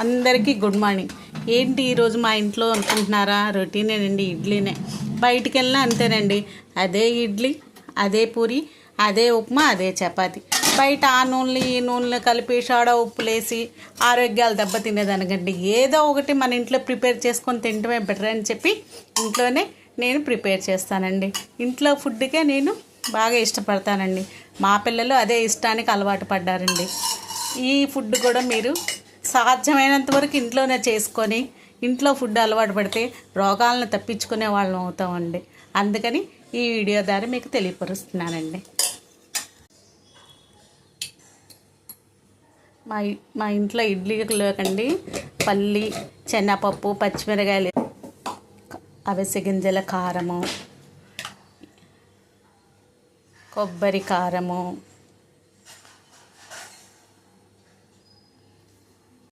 అందరికీ good morning. ఏంటి ఈరోజు మా ఇంట్లో అనుకుంటున్నారా? రొటీనేనండి, ఇడ్లీనే. బయటికి వెళ్ళినా అంతేనండి, అదే ఇడ్లీ, అదే పూరి, అదే ఉప్మా, అదే చపాతి. బయట ఆ నూనెలు ఈ నూనెలు కలిపి షాడా ఉప్పులేసి ఆరోగ్యాలు దెబ్బతినేదానికండి ఏదో ఒకటి మన ఇంట్లో ప్రిపేర్ చేసుకొని తినడమే బెటర్ అని చెప్పి ఇంట్లోనే నేను ప్రిపేర్ చేస్తానండి. ఇంట్లో ఫుడ్కే నేను బాగా ఇష్టపడతానండి. మా పిల్లలు అదే ఇష్టానికి అలవాటు పడ్డారండి. ఈ ఫుడ్ కూడా మీరు సాధ్యమైనంత వరకు ఇంట్లోనే చేసుకొని ఇంట్లో ఫుడ్ అలవాటు పడితే రోగాలను తప్పించుకునే వాళ్ళం అవుతామండి. అందుకని ఈ వీడియో ద్వారా మీకు తెలియపరుస్తున్నానండి. మా ఇంట్లో ఇడ్లీలోకండి పల్లి, శనగపప్పు, పచ్చిమిరకాయలు, అవిసె గింజల కారము, కొబ్బరి కారము,